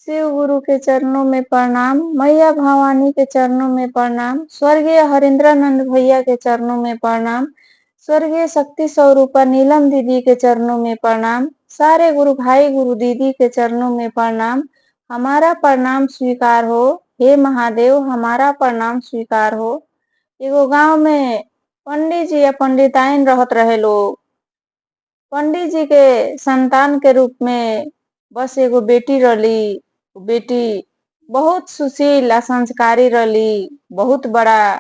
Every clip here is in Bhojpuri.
शिव गुरु के चरणों में प्रणाम, मैया भवानी के चरणों में प्रणाम, स्वर्गीय हरिंद्रानंद भैया के चरणों में प्रणाम, स्वर्गीय शक्ति स्वरूपा नीलम दीदी के चरणों में प्रणाम, सारे गुरु भाई गुरु दीदी के चरणों में प्रणाम। हमारा प्रणाम स्वीकार हो, हे महादेव हमारा प्रणाम स्वीकार हो। एगो गांव में पंडित जी या पंडिताइन रहत रहे लोग। पंडित जी के संतान के रूप में बस एगो बेटी रही। बेटी बहुत सुशील आ संस्कारी रही, बहुत बड़ा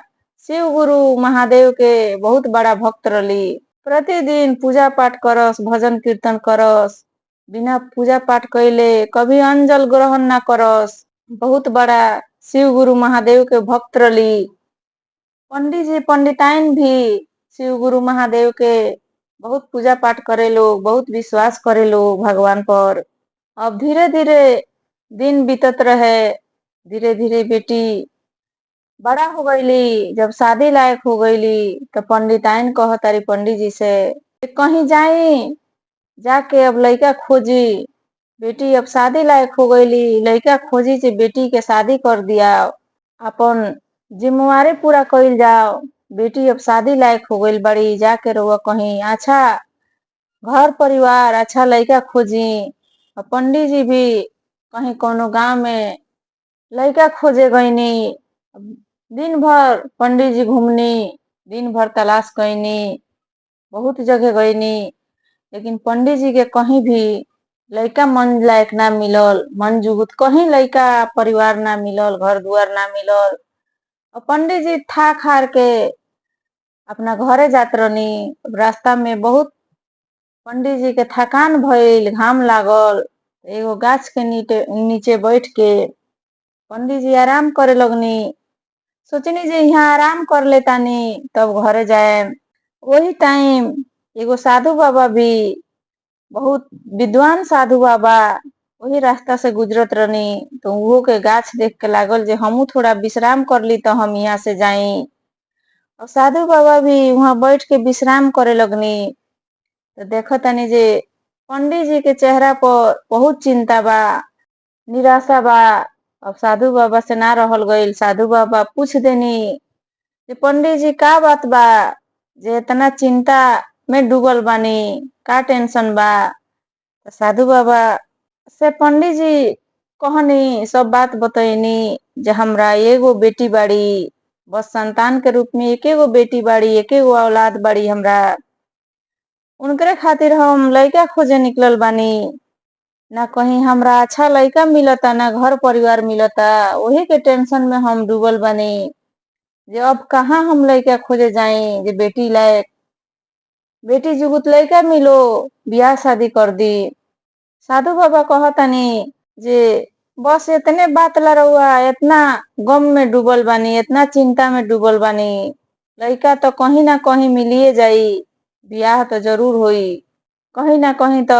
शिव गुरु महादेव के बहुत बड़ा भक्त रही। प्रतिदिन पूजा पाठ करस, भजन कीर्तन करस, बिना पूजा पाठ कैले कभी अंजल ग्रहण ना करस। बहुत बड़ा शिव गुरु महादेव के भक्त रही। पंडित जी पंडिताइन भी शिव गुरु महादेव के बहुत पूजा पाठ करे लोग, बहुत विश्वास करे लोग भगवान पर। अब धीरे धीरे दिन बीतत रहे, धीरे धीरे बेटी बड़ा हो गईली। जब शादी लायक हो गईली तो पंडिताइन कहतारी पंडित जी से कहीं जाई, जाके अब लड़का खोजी। बेटी अब शादी लायक हो गईली, लड़का खोजी से बेटी के शादी कर दिया, अपन जिम्मेवारी पूरा कइल जाओ। बेटी अब शादी लायक हो गईल बड़ी, जाके रहुआ कहीं अच्छा घर परिवार अच्छा लड़का खोजी। पंडित जी भी कहीं कोनो गांव में लड़का खोजे गईनी। दिन भर पंडित जी घूमनी, दिन भर तलाश कैनी, बहुत जगह गईनी, लेकिन पंडित जी के कहीं भी लड़का मन लायक ना मिलल। मन जुगुत कहीं लड़का परिवार ना मिलल, घर दुआर ना मिलल। और पंडित जी थाक हार के अपना घरे जात रहनी। रास्ता में बहुत पंडित जी के थकान भइल, घाम लागल। एगो गाछ के नीचे बैठ के पंडित जी आराम करे लगनी। सोचनी जे यहाँ आराम कर लेतानी तब घरे जाए। वही टाइम एगो साधु बाबा भी, बहुत विद्वान साधु बाबा वही रास्ता से गुजरत रहनी। तो वो के गाछ देख के लागल जे हमू थोड़ा विश्राम कर ली तो हम यहाँ से जाई। और साधु बाबा भी वहां बैठ के विश्राम करे लगनी। तो देखो तनी जे पंडित जी के चेहरा पर बहुत चिंता बा, निराशा बा। अब साधु बाबा से ना रहल गईल। साधु बाबा पूछ देनी जे पंडित जी का बात बा जे इतना चिंता में डूबल बानी, का टेंशन बा। तो साधु बाबा से पंडित जी कहनी, सब बात बतैनी जे हमरा एगो बेटी बाड़ी, बस संतान के रूप में एकेगो बेटी बाड़ी, एकेगो औलाद बाड़ी हमरा। उनकरे खातिर हम लड़का खोजे निकलल बानी। ना कहीं हमरा अच्छा लड़का मिलता, ना घर परिवार मिलता। वही के टेंशन में हम डूबल बानी जे अब कहाँ हम लड़का खोजे जाई जे बेटी लायक, बेटी जुगुत लड़का मिलो, ब्याह शादी कर दी। साधु बाबा कहतनी जे बस इतने बात ला रहुआ इतना गम में डूबल बानी, इतना चिंता में डूबल बानी। लड़का तो कहीं ना कहीं मिलिए जाई, ब्याह तो जरूर होई, कहीं ना कहीं तो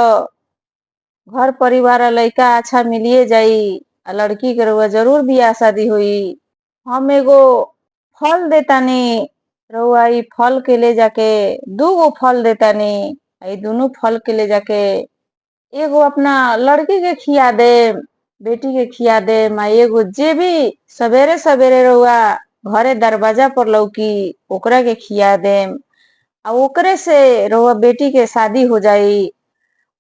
घर परिवार लड़का अच्छा मिलिए जाई। लड़की के रहुआ जरूर ब्याह शादी हुई। हम एगो फल देतानी, रहुआ ई फल के ले जाके, दूगो फल देतानी, ई दोनों फल के ले जाके एगो अपना लड़की के खिया दे, बेटी के खिया दे। एगो जे भी सवेरे सवेरे रहुआ घरे दरवाजा पर लौकी ओकरा के खिया दे। आ ओकरे से रहुआ बेटी के शादी हो जाई।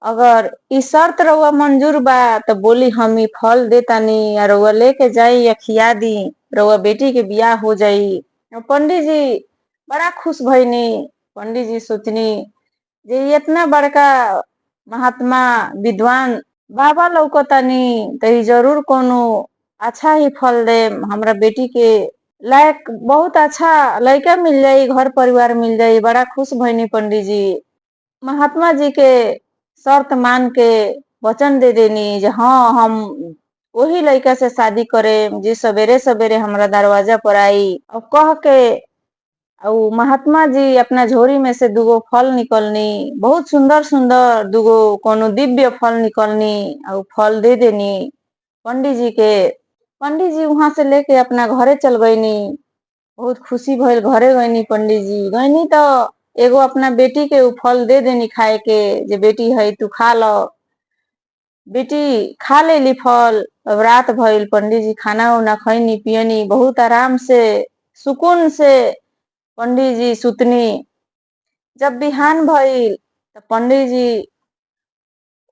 अगर ई शर्त रहुआ मंजूर बा तो बोली हम ई फल देतानी, रहुआ लेके जाई या खिया दी, रहुआ बेटी के बियाह हो जाई। पंडित जी बड़ा खुश भईनी। पंडित जी सोचनी जे इतना बड़का महात्मा विद्वान बाबा लौकतानी तो ई जरूर कोनो अच्छा ही फल दे, हमरा बेटी के लायक बहुत अच्छा लड़का मिल जाई, घर परिवार मिल जाई। बड़ा खुश भईनी पंडित जी। महात्मा जी के शर्त मान के वचन दे देनी जे हाँ हम वही लड़का से शादी करे जे सवेरे सवेरे हमरा दरवाजा पर आई। और कह के महात्मा जी अपना झोरी में से दूगो फल निकलनी, बहुत सुंदर सुंदर दूगो कोनो दिव्य फल निकलनी और फल दे देनी पंडित जी के। पंडित जी वहां से लेके अपना घरे चल गईनी। बहुत खुशी भइल, घरे गईनी। पंडित जी गईनी तो एगो अपना बेटी के उ फल दे देनी खाए के जे बेटी है तू खा लो। बेटी खा लेली फल। अब रात भइल, पंडित जी खाना उना खैनी पियनी, बहुत आराम से सुकून से पंडित जी सुतनी। जब बिहान भइल तो पंडित जी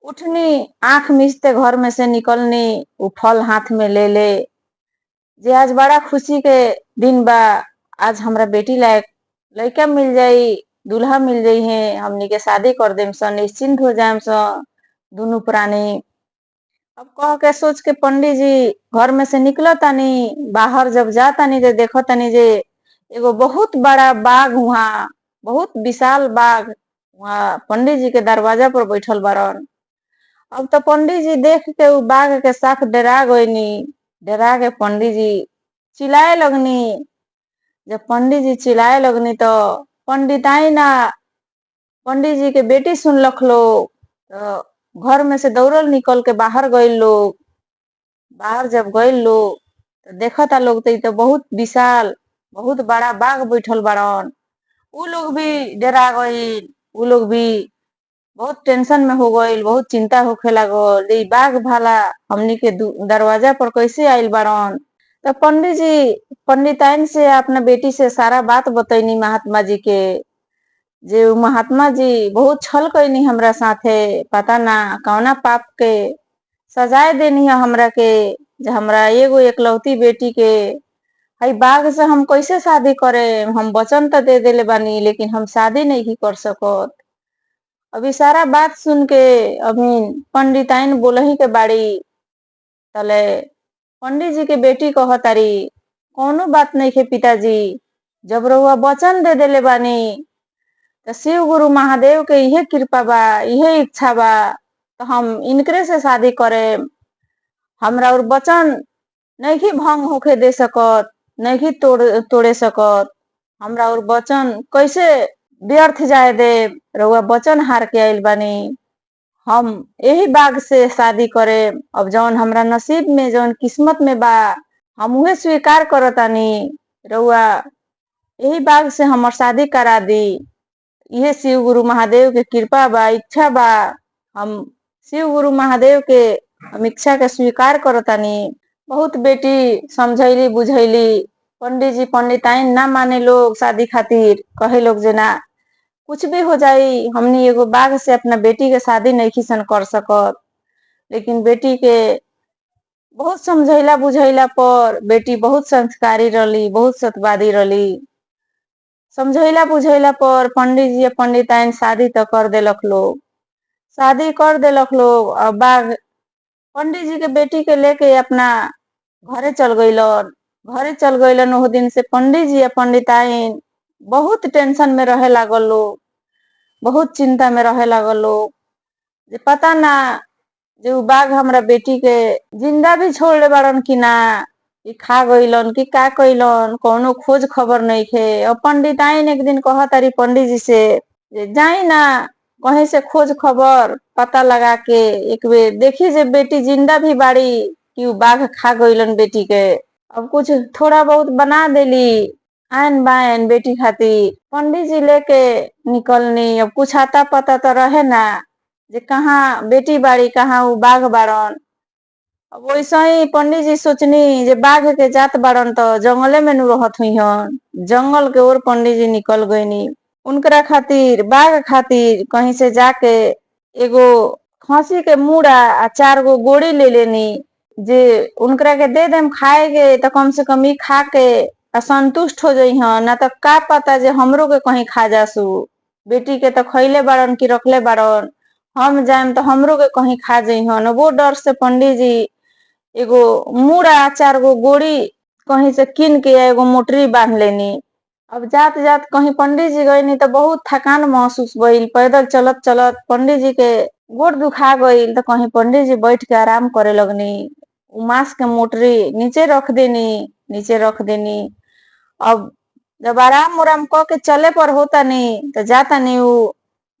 उठनी, आंख मिचते घर में से निकलनी, वो फल हाथ में ले ले जे आज बड़ा खुशी के दिन बा, आज हमरा बेटी लायक लड़का मिल जाई, दूल्हा मिल जाई है, हमनी के शादी कर देम सन, निश्चिंत हो जाएम सन दोनों प्राणी। अब कह के सोच के पंडित जी घर में से निकल तानी, बाहर जब जा तानी तो देखो तानी जे एगो बहुत बड़ा बाग, वहाँ बहुत विशाल बाग, वहाँ पंडित जी के दरवाजा पर बैठल बारन। अब तो पंडित जी देख के उ बाघ के साथ डरा गईनी, डरा के पंडित जी चिल्लाए लगनी। जब पंडित जी चिल्लाए लगनी तो पंडिताई ना पंडित जी के बेटी सुन लख लोग, तो घर में से दौड़ल निकल के बाहर गए लोग। बाहर जब गए लोग तो देखता लोग तो बहुत विशाल बहुत बड़ा बाघ बैठल बारन। उ लोग भी डरा गई, उ लोग भी बहुत टेंशन में हो गई, बहुत चिंता होखे लागल, ई बाघ भाला हमनी के दरवाजा पर कैसे आइल बारन। तो पंडित जी पंडिताइन से अपना बेटी से सारा बात बतैनी महात्मा जी के, जे महात्मा जी बहुत छल कैनी हमरा साथे, पता ना कौना पाप के सजाए देनी है हमरा के, जे हमरा एगो एकलौती बेटी के हई बाघ से हम कैसे शादी करे। हम वचन तो दे देले बानी, लेकिन हम शादी नहीं कर सकत। अभी सारा बात सुन के अभी पंडिताइन बोलही के बाड़ी, तले पंडित जी के बेटी कहतारी कोनो बात नहीं के पिताजी, जब रउआ वचन दे देले बानी तो शिव गुरु महादेव के इहे कृपा बा, इहे इच्छा बा, तो हम इनकरे से शादी करे। हमरा और वचन नहीं भंग होके दे सकत, नहीं तोड़े सकत। हमरा और वचन कैसे व्यर्थ जाए दे, रउआ वचन हार के आइल बानी, हम यही बाघ से शादी करे। अब जौन हमरा नसीब में जौन किस्मत में बा हम उहे स्वीकार करतानी, रउआ यही बाघ से हमर शादी करा दी, यह शिव गुरु महादेव के कृपा बा, इच्छा बा। हम शिव गुरु महादेव के हम इच्छा के स्वीकार करतानी। बहुत बेटी समझैली बुझैली, पंडित जी पंडिताइन ना माने लोग शादी खातिर, कहे लोग जे ना कुछ भी हो जाई, हमनी एगो बाघ से अपना बेटी के शादी नहीं खिसन कर सकत। लेकिन बेटी के बहुत समझैला बुझैला पर बेटी बहुत संस्कारी रही, बहुत सतवादी रही। समझैला बुझैला पर पंडित जी पंडिताइन शादी तो कर देलक लोग, शादी कर देलक लोग। अब बाघ पंडित जी के बेटी के लेके अपना घरे चल गईलन। घरे चल गईलन, वो दिन से पंडित जी पंडिताइन बहुत टेंशन में रहे लागल लोग, बहुत चिंता में रहे लागल लोग, जे पता ना जे उ बाघ हमरा बेटी के जिंदा भी छोड़ले बाड़न कि ना, कि खा गईलन कि का कईलन, कोनो खोज खबर नहीं खे। अब पंडिताइन एक दिन कहतारी पंडित जी से जे जाई ना कहीं से खोज खबर पता लगा के एक बेर देखी जे बेटी जिंदा भी बाड़ी कि उ बाघ खा गईलन बेटी के। अब कुछ थोड़ा बहुत बना देली आयन बायन बेटी खातिर, पंडित जी लेके निकलनी। अब कुछ आता पता तो रहे ना जे कहाँ बेटी बाड़ी कहाँ उ बाघ बाड़न। अब वैसे ही पंडित जी सोचनी जे बाघ के जात बाड़न तो जंगले में नु रहत हुई हन, जंगल के ओर पंडित जी निकल गईनी। उनकरा खातिर बाघ खातिर कहीं से जाके एगो खसी के मुड़ा आ 4 गो गोड़ी ले लेनी, जे उनकरा के दे देम खाए के तो कम से कम ई खा के संतुष्ट हो जाइ हन, ना तो का पता जे हमरो के कहीं खा जासु। बेटी के तो खैले बाड़न कि रखले बाड़न, हम जाएम तो हमरो के कहीं खा जाइ हन। वो डर से पंडित जी एगो मुड़ा 4 गो गोड़ी कहीं से किन के एगो मोटरी बांध लेनी। अब जात जात कहीं पंडित जी गईनी तो बहुत थकान महसूस भइल, पैदल चलत चलत पंडित जी के गोड़ दुखा गईल, तो कहीं पंडित जी बैठ के आराम करे लगनी। मांस के मोटरी नीचे रख देनी, नीचे रख देनी। अब जब आराम उराम क के चले पर होता नहीं तो जाता नहीं उ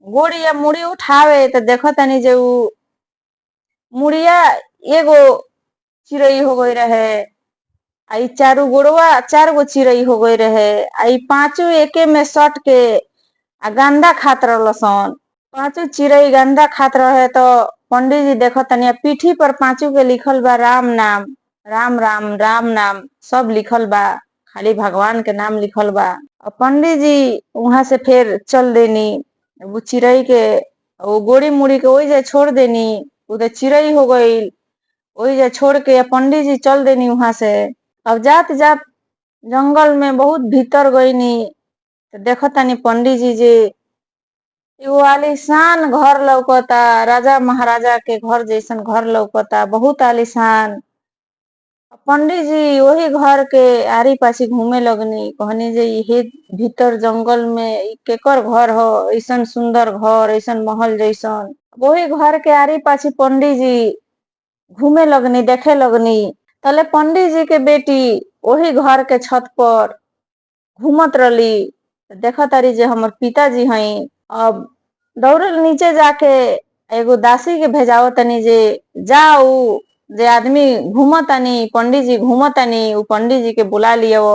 गोड़ी या मुड़ी उठावे तो देखता नहीं जे उ मुड़िया एगो चिड़ई हो गई रहे, आई 4 गोड़वा 4 गो चिड़ई हो गई रहे, आई 5 एके में सट के आ गंदा खात रहलसन। पांचों चिड़ई गंदा खात रहे तो पंडित जी देखो तनिया पीठी पर पांचों के लिखल बा राम नाम, राम राम राम नाम सब लिखल बा, खाली भगवान के नाम लिखल बा। और पंडित जी वहां से फिर चल देनी, वो चिड़ई के वो गोड़ी मुड़ी के वही जे छोड़ देनी, उधर चिड़ई हो गई वही जे छोड़ के पंडित जी चल देनी वहां से। अब जात जात जंगल में बहुत भीतर गईनी तो देखो तनी पंडित जी जे एगो आलीशान घर लौकता, राजा महाराजा के घर जैसन घर लौकता, बहुत आलीशान। पंडित जी वही घर के आरी पाछी घूमे लगनी, कहनी जे ये भीतर जंगल में इ केकर घर हो, ऐसन सुंदर घर, ऐसन महल जैसन। वही घर के आरी पाछी पंडित जी घूमे लगनी, देखे लगनी। तले पंडित जी के बेटी वही घर के छत पर घूमत रही, देखा तारी जे हमर पिताजी हई। अब दौड़ल नीचे जाके एगो दासी के भेजाओ तनी जे जाऊ जे आदमी घूमतानी, पंडित जी घूमतानी, उ पंडित जी के बुला लियो।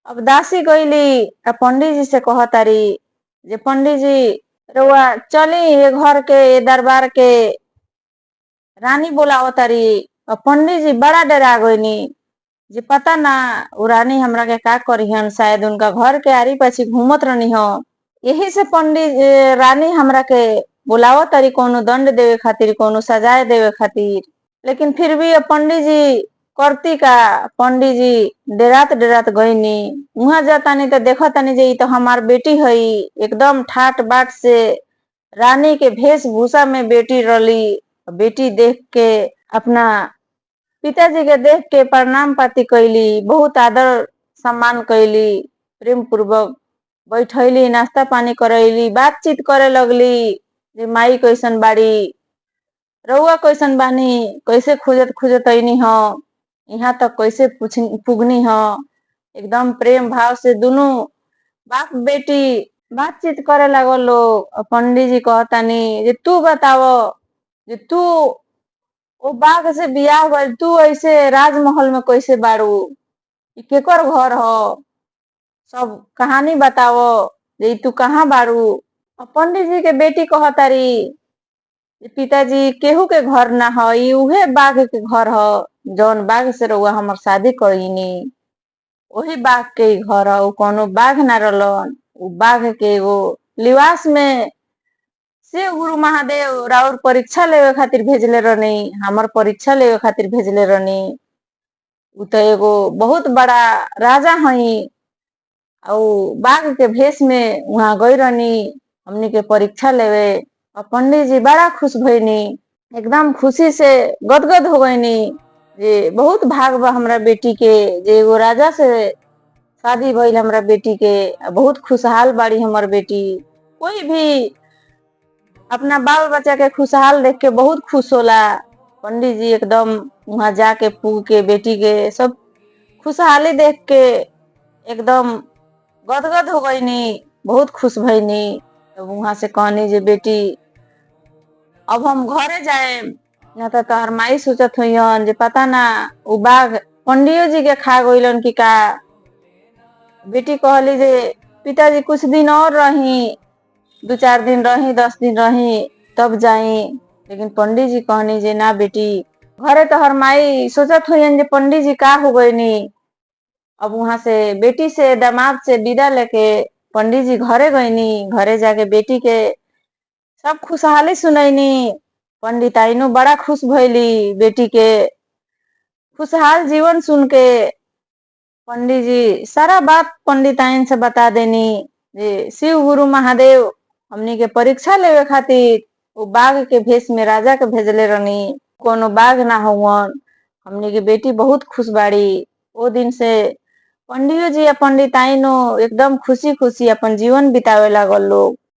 अब दासी गईली पंडित जी से कहतारी जे पंडित जी रउआ चली ये घर के ये दरबार के रानी बुलावतारी। पंडित जी बड़ा डरा गईनी जे पता ना उ रानी हमरा के का करिहन, शायद उनका घर के आरी पाछी घूमत रहनी हो, यही से पंडित रानी हमरा के बुलावो तारी कोनो दंड देवे खातिर, कोनो सजाए देवे खातिर। लेकिन फिर भी पंडित जी करती का, पंडित जी डरात डरात गईनी। वहां जातानी तो देखो तानी जे तो हमार बेटी हई, एकदम ठाट बाट से रानी के वेशभूषा में बेटी रली। बेटी देख के अपना पिताजी के देख के प्रणाम पाती कैली, बहुत आदर सम्मान कैली, प्रेम पूर्वक बैठैली, नाश्ता पानी करैली, बातचीत करे लगली जे माई कैसन बाड़ी, रउआ कैसन बानी, कैसे खोजत खोजत ऐनी हो, यहाँ तक कैसे पुगनी हो। एकदम प्रेम भाव से दोनों बाप बेटी बातचीत करे लागल लोग। पंडित जी कहतानी जे तू बतावो जे तू ओ बाघ से बियाह भइल, तू ऐसे राजमहल में कैसे बाड़ू, केकर घर हो, सब कहानी बतावो जे तू कहाँ बाड़ू। पंडित जी के बेटी कहतारी पिताजी केहू के घर ना हो, उहे बाघ के घर हो, जौन बाघ से रउआ हमर शादी कईनी वही बाघ के घर हो। कोनो बाघ ना रहलन, उ बाघ के एगो लिवास में शिव गुरु महादेव राउर परीक्षा लेवे खातिर भेजले रहनी, हमर परीक्षा लेवे खातिर भेजले रहनी। उ तो एगो बहुत बड़ा राजा हई, बाघ के भेष में वहां गई रहनी हमनी के परीक्षा लेवे। और पंडित जी बड़ा खुश भईनी, एकदम खुशी से गदगद हो गईनी जे बहुत भाग बा हमरा बेटी के, जे एगो राजा से शादी भइल हमरा बेटी के, बहुत खुशहाल बाड़ी हमर बेटी। कोई भी अपना बाल बच्चा के खुशहाल देख के बहुत खुश होला। पंडित जी एकदम वहां जाके पूग के बेटी के सब खुशहाली देख के एकदम गदगद हो गईनी, बहुत खुश भईनी। तो वहां से कहनी जे बेटी अब हम घरे जाए, ना तो तोहर माई सोचत हुईन जे पता ना उ बाघ पंडियो जी के खा गईलन की का। बेटी कहली जे पिताजी कुछ दिन और रही, 2-4 दिन रही, 10 दिन रही तब जाई। लेकिन पंडित जी कहनी जे ना बेटी घरे तोहर माई सोचत हुईन जे पंडित जी का हो गईनी। अब वहां से बेटी से दामाद से विदा लेके पंडित जी घरे गईनी, घरे जाके बेटी के सब खुशहाली सुनैनी। पंडिताइनो बड़ा खुश भइली बेटी के खुशहाल जीवन सुन के। पंडित जी सारा बात पंडिताइन से बता देनी जे शिव गुरु महादेव हमनी के परीक्षा लेवे खातिर वो बाघ के भेष में राजा के भेजले रहनी, कोनो बाघ ना हुवन, हमनी के बेटी बहुत खुश बाड़ी। वो दिन से पंडियो जी या पंडिताइनो एकदम खुशी खुशी अपन जीवन बितावे लागल लोग।